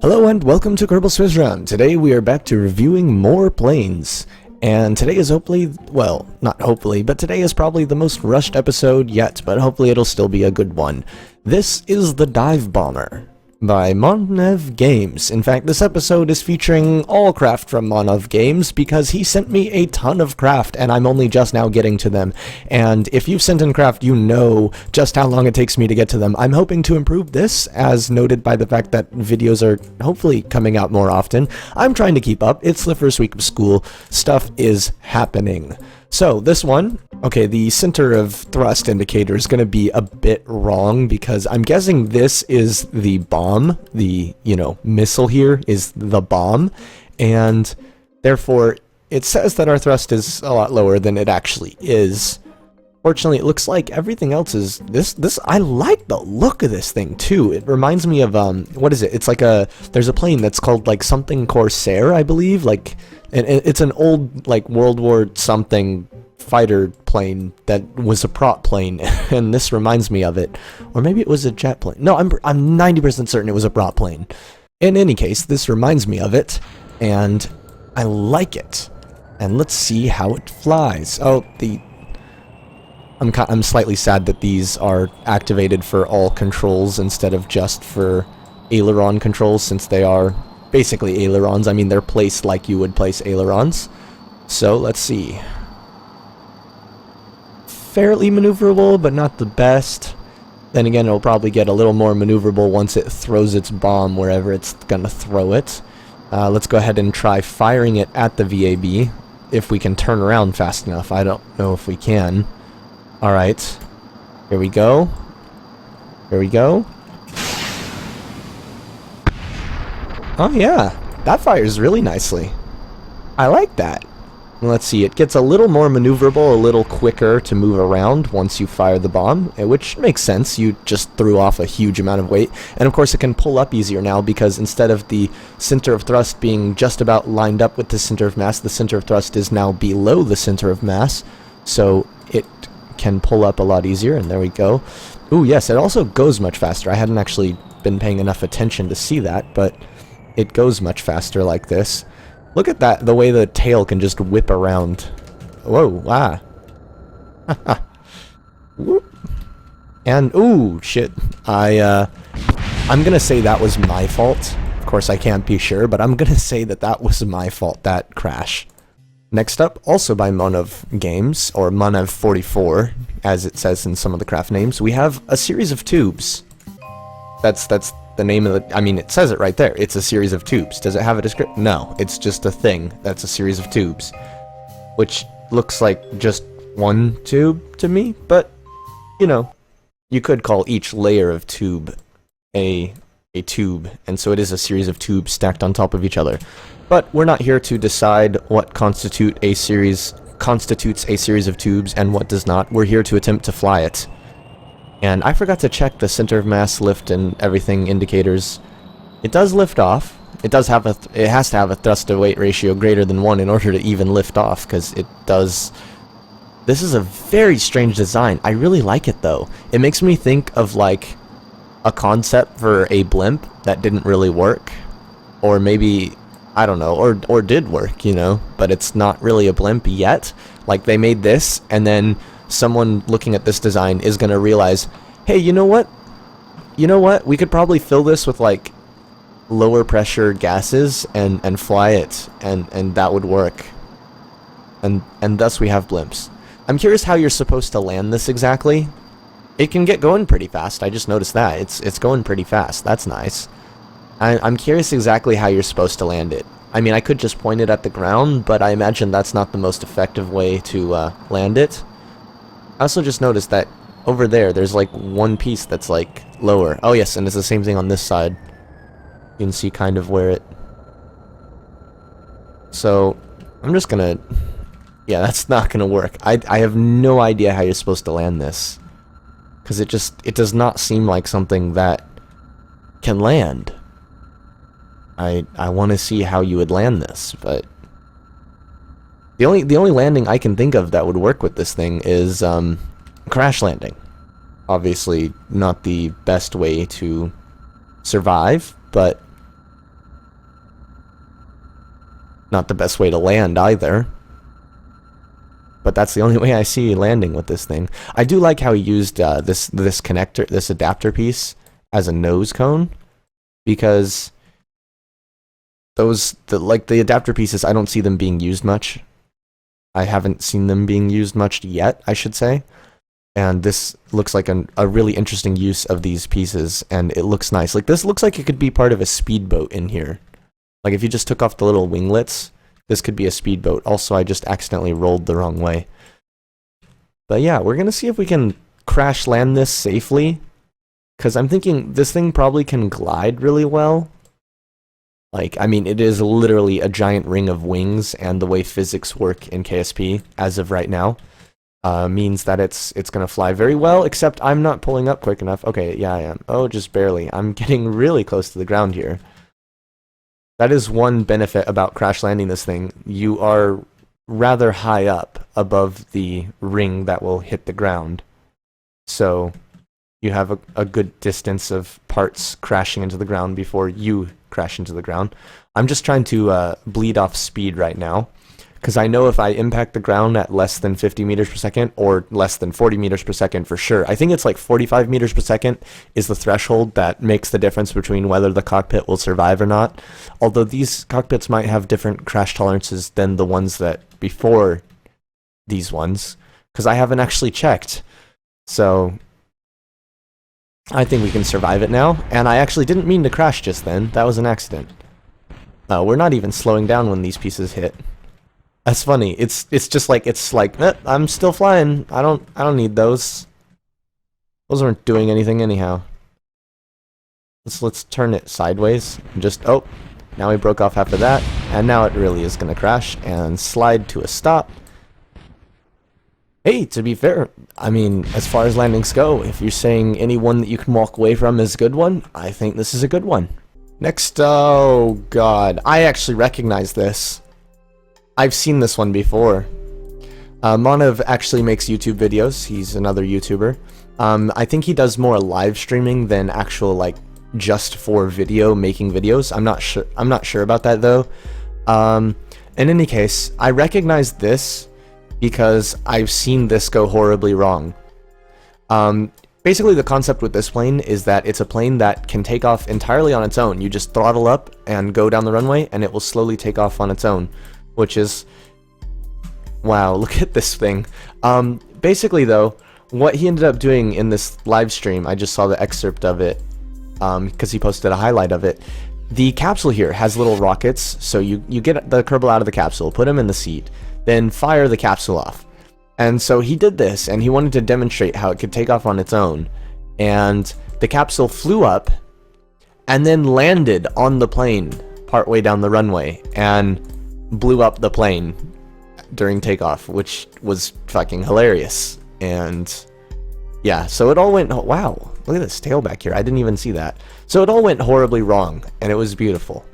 Hello and welcome to Kerbal Space Run. Today we are back to reviewing more planes. And today is hopefully, well, not hopefully, but today is probably the most rushed episode yet, but hopefully it'll still be a good one. This is the Dive Bomber by Monev Games. In fact, this episode is featuring all craft from Monev Games because he sent me a ton of craft and I'm only just now getting to them. And if you've sent in craft, you know just how long it takes me to get to them. I'm hoping to improve this, as noted by the fact that videos are hopefully coming out more often. I'm trying to keep up. It's the first week of school. Stuff is happening. So this one, okay, the center of thrust indicator is going to be a bit wrong because I'm guessing this is the bomb. The, missile here is the bomb. And therefore, it says that our thrust is a lot lower than it actually is. Fortunately, it looks like everything else is I like the look of this thing too. It reminds me of what is it? It's like there's a plane that's called like something Corsair, I believe. Like it's an old like World War something fighter plane that was a prop plane, and this reminds me of it. Or maybe it was a jet plane. No, I'm 90% certain it was a prop plane. In any case, this reminds me of it, and I like it. And let's see how it flies. Oh, I'm slightly sad that these are activated for all controls instead of just for aileron controls, since they are basically ailerons. I mean, they're placed like you would place ailerons. So, let's see. Fairly maneuverable, but not the best. Then again, it'll probably get a little more maneuverable once it throws its bomb wherever it's gonna throw it. Let's go ahead and try firing it at the VAB, if we can turn around fast enough. I don't know if we can. Alright. Here we go. Here we go. Oh yeah, that fires really nicely. I like that. Let's see, it gets a little more maneuverable, a little quicker to move around once you fire the bomb, which makes sense. You just threw off a huge amount of weight. And of course it can pull up easier now because instead of the center of thrust being just about lined up with the center of mass, the center of thrust is now below the center of mass. So it can pull up a lot easier, and there we go. Ooh, yes, it also goes much faster. I hadn't actually been paying enough attention to see that, but it goes much faster like this. Look at that, the way the tail can just whip around. Whoa, wow. And, ooh, shit. I'm gonna say that was my fault. Of course, I can't be sure, but I'm gonna say that that was my fault, that crash. Next up, also by Monev Games, or Monev 44, as it says in some of the craft names, we have a series of tubes. That's the name of the, I mean, it says it right there. It's a series of tubes. Does it have a description? No, it's just a thing that's a series of tubes, which looks like just one tube to me, but, you could call each layer of tube a tube, and so it is a series of tubes stacked on top of each other. But we're not here to decide what constitutes a series of tubes and what does not. We're here to attempt to fly it. And I forgot to check the center of mass, lift, and everything indicators. It does lift off. It has to have a thrust to weight ratio greater than 1 in order to even lift off, because it does. This is a very strange design. I really like it though. It makes me think of like a concept for a blimp that didn't really work, or maybe, I don't know, or did work, but it's not really a blimp yet. Like, they made this, and then someone looking at this design is going to realize, hey, you know what? We could probably fill this with, like, lower pressure gases and fly it, and that would work. And thus we have blimps. I'm curious how you're supposed to land this exactly. It can get going pretty fast. I just noticed that. It's going pretty fast. That's nice. I'm curious exactly how you're supposed to land it. I mean, I could just point it at the ground, but I imagine that's not the most effective way to land it. I also just noticed that over there's like one piece that's like lower. Oh yes, and it's the same thing on this side. You can see kind of where it... So, I'm just gonna... Yeah, that's not gonna work. I have no idea how you're supposed to land this. Because it does not seem like something that can land. I want to see how you would land this, but the only landing I can think of that would work with this thing is crash landing. Obviously not the best way to survive, but Not the best way to land either. But that's the only way I see landing with this thing. I do like how he used this connector, this adapter piece, as a nose cone, because the adapter pieces, I don't see them being used much. I haven't seen them being used much yet, I should say. And this looks like a really interesting use of these pieces, and it looks nice. Like, this looks like it could be part of a speedboat in here. Like, if you just took off the little winglets, this could be a speedboat. Also, I just accidentally rolled the wrong way. But yeah, we're gonna see if we can crash land this safely, because I'm thinking this thing probably can glide really well. Like, I mean, it is literally a giant ring of wings, and the way physics work in KSP, as of right now, means that it's gonna fly very well, except I'm not pulling up quick enough. Okay, yeah, I am. Oh, just barely. I'm getting really close to the ground here. That is one benefit about crash landing this thing. You are rather high up above the ring that will hit the ground. So you have a good distance of parts crashing into the ground before you crash into the ground. I'm just trying to bleed off speed right now, because I know if I impact the ground at less than 50 meters per second or less than 40 meters per second for sure. I think it's like 45 meters per second is the threshold that makes the difference between whether the cockpit will survive or not. Although these cockpits might have different crash tolerances than the ones that before these ones, because I haven't actually checked. So I think we can survive it now, and I actually didn't mean to crash just then. That was an accident. We're not even slowing down when these pieces hit. That's funny. It's just like I'm still flying. I don't need those. Those aren't doing anything anyhow. Let's turn it sideways and just now we broke off half of that, and now it really is gonna crash and slide to a stop. Hey, to be fair, I mean, as far as landings go, if you're saying any one that you can walk away from is a good one, I think this is a good one. Next, oh god, I actually recognize this. I've seen this one before. Monev actually makes YouTube videos. He's another YouTuber. I think he does more live streaming than actual, like, just for video making videos. I'm not sure about that though. In any case, I recognize this because I've seen this go horribly wrong. Basically, the concept with this plane is that it's a plane that can take off entirely on its own. You just throttle up and go down the runway, and it will slowly take off on its own, which is... wow, look at this thing. Basically, though, what he ended up doing in this live stream, I just saw the excerpt of it, because he posted a highlight of it. The capsule here has little rockets, so you get the Kerbal out of the capsule, put him in the seat, then fire the capsule off. And so he did this, and he wanted to demonstrate how it could take off on its own. And the capsule flew up, and then landed on the plane partway down the runway, and blew up the plane during takeoff, which was fucking hilarious. And yeah, so it all went... wow, look at this tail back here. I didn't even see that. So it all went horribly wrong, and it was beautiful.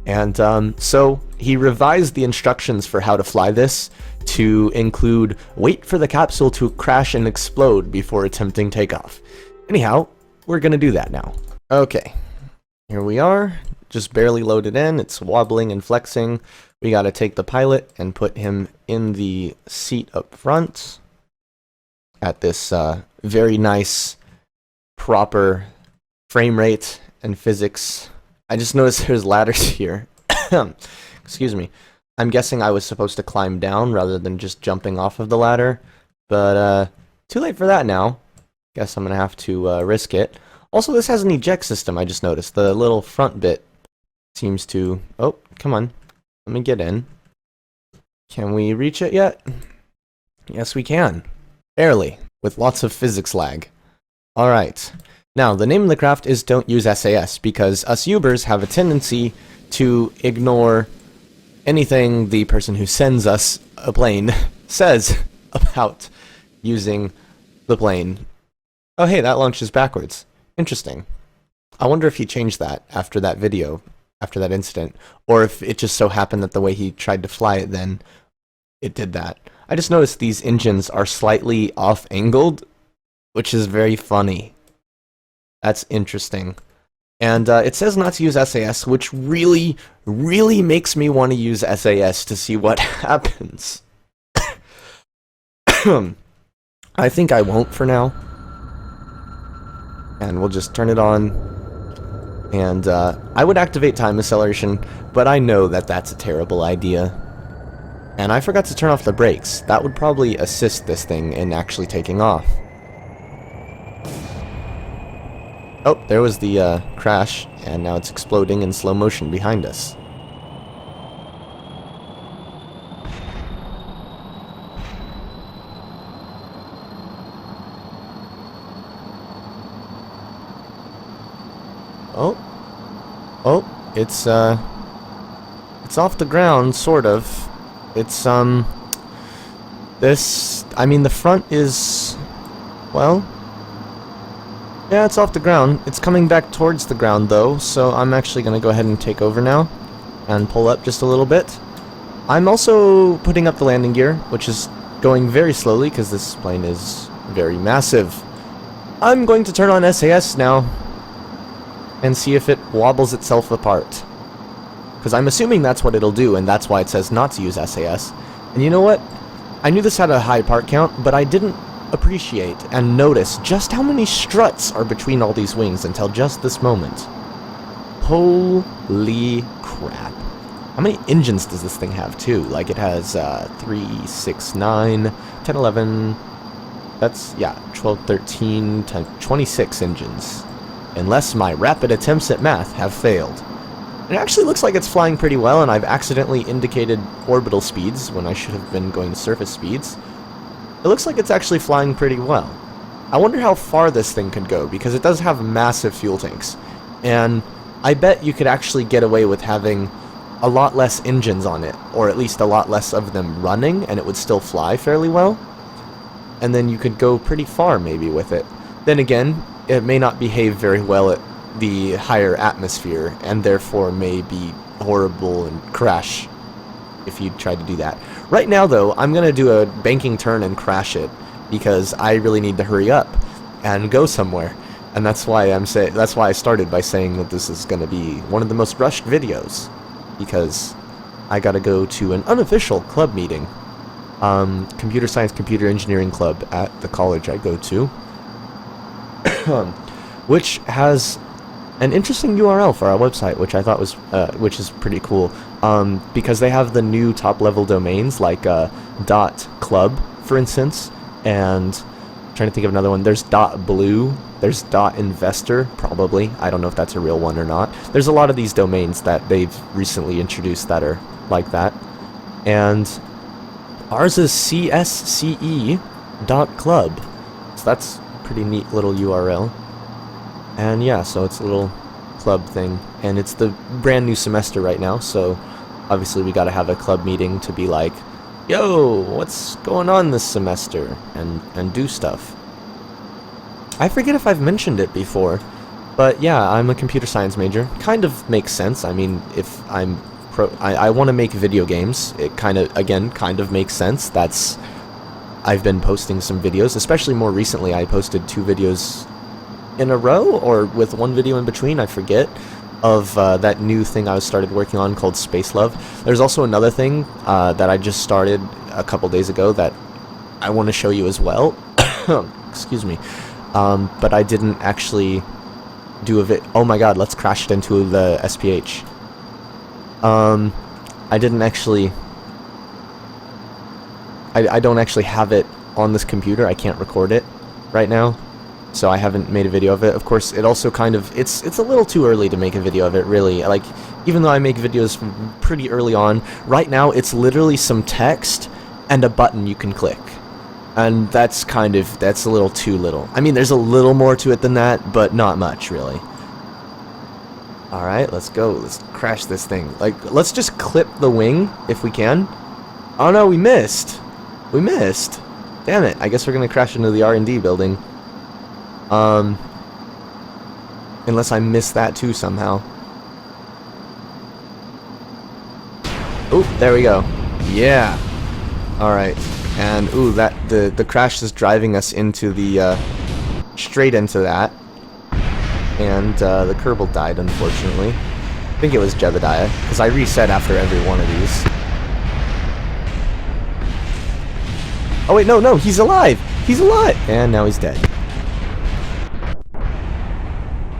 And so he revised the instructions for how to fly this to include wait for the capsule to crash and explode before attempting takeoff. Anyhow, we're gonna do that now. Okay, here we are, just barely loaded in. It's wobbling and flexing. We gotta take the pilot and put him in the seat up front at this very nice, proper frame rate and physics. I just noticed there's ladders here. Excuse me. I'm guessing I was supposed to climb down rather than just jumping off of the ladder, but too late for that now. Guess I'm gonna have to risk it. Also, this has an eject system, I just noticed. The little front bit seems to... oh, come on. Let me get in. Can we reach it yet? Yes, we can. Barely. With lots of physics lag. Alright. Now, the name of the craft is Don't Use SAS, because us Ubers have a tendency to ignore anything the person who sends us a plane says about using the plane. Oh hey, that launches backwards. Interesting. I wonder if he changed that after that video, after that incident, or if it just so happened that the way he tried to fly it then, it did that. I just noticed these engines are slightly off-angled, which is very funny. That's interesting. And it says not to use SAS, which really, really makes me want to use SAS to see what happens. I think I won't for now. And we'll just turn it on. And I would activate time acceleration, but I know that that's a terrible idea. And I forgot to turn off the brakes. That would probably assist this thing in actually taking off. Oh, there was the crash, and now it's exploding in slow motion behind us. Oh, it's off the ground, sort of. It's, this, I mean, the front is, well, yeah, it's off the ground. It's coming back towards the ground, though, so I'm actually going to go ahead and take over now and pull up just a little bit. I'm also putting up the landing gear, which is going very slowly because this plane is very massive. I'm going to turn on SAS now and see if it wobbles itself apart. Because I'm assuming that's what it'll do, and that's why it says not to use SAS. And you know what? I knew this had a high part count, but I didn't appreciate and notice just how many struts are between all these wings until just this moment. Holy crap. How many engines does this thing have, too? Like, it has 3, 6, 9, 10, 11... That's, yeah, 12, 13, 10, 26 engines. Unless my rapid attempts at math have failed. It actually looks like it's flying pretty well, and I've accidentally indicated orbital speeds when I should have been going to surface speeds. It looks like it's actually flying pretty well. I wonder how far this thing could go, because it does have massive fuel tanks. And I bet you could actually get away with having a lot less engines on it, or at least a lot less of them running, and it would still fly fairly well. And then you could go pretty far, maybe, with it. Then again, it may not behave very well at the higher atmosphere, and therefore may be horrible and crash if you try to do that. Right now, though, I'm going to do a banking turn and crash it, because I really need to hurry up and go somewhere. And that's why I started by saying that this is going to be one of the most rushed videos, because I got to go to an unofficial club meeting. Computer Science Computer Engineering Club at the college I go to. Which has an interesting URL for our website, which I thought was, which is pretty cool, because they have the new top-level domains, like .club, for instance, and I'm trying to think of another one. There's .blue, there's .investor, probably. I don't know if that's a real one or not. There's a lot of these domains that they've recently introduced that are like that, and ours is csce.club, so that's pretty neat little URL. And yeah, so it's a little club thing, and it's the brand new semester right now, so obviously we gotta have a club meeting to be like, yo, what's going on this semester, and do stuff. I forget if I've mentioned it before, but yeah, I'm a computer science major. Kind of makes sense. I mean, if I want to make video games, it kind of makes sense. I've been posting some videos, especially more recently. I posted 2 videos in a row, or with 1 video in between, I forget, of that new thing I started working on called Space Love. There's also another thing that I just started a couple days ago that I want to show you as well. Excuse me. But I didn't actually do a oh my god, let's crash it into the SPH. I didn't actually... I don't actually have it on this computer. I can't record it right now, so I haven't made a video of it. Of course, it also kind of... It's a little too early to make a video of it, really. Like, even though I make videos pretty early on, right now it's literally some text and a button you can click. And that's a little too little. I mean, there's a little more to it than that, but not much, really. Alright, let's go. Let's crash this thing. Like, let's just clip the wing, if we can. Oh no, we missed! We missed! Damn it, I guess we're gonna crash into the R&D building. Unless I missed that too somehow. Oop, there we go. Yeah! Alright. And, ooh, the crash is driving us into the, straight into that. And the Kerbal died, unfortunately. I think it was Jebediah, because I reset after every one of these. Oh wait, no, he's alive! He's alive! And now he's dead.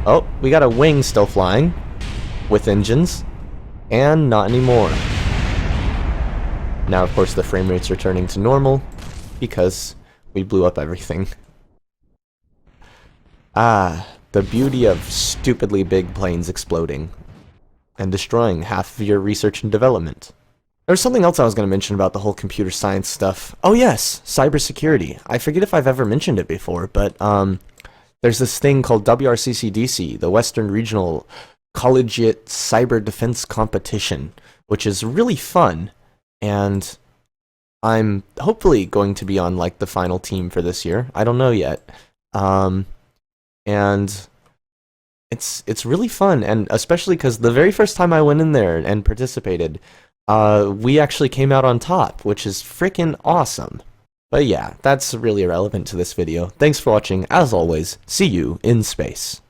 Oh, we got a wing still flying. With engines. And not anymore. Now, of course, the frame rate's returning to normal. Because we blew up everything. Ah, the beauty of stupidly big planes exploding. And destroying half of your research and development. There was something else I was going to mention about the whole computer science stuff. Oh yes, cybersecurity. I forget if I've ever mentioned it before, but there's this thing called WRCCDC, the Western Regional Collegiate Cyber Defense Competition, which is really fun, and I'm hopefully going to be on like the final team for this year. I don't know yet. And it's really fun, and especially because the very first time I went in there and participated, we actually came out on top, which is freaking awesome. But yeah, that's really irrelevant to this video. Thanks for watching. As always, see you in space.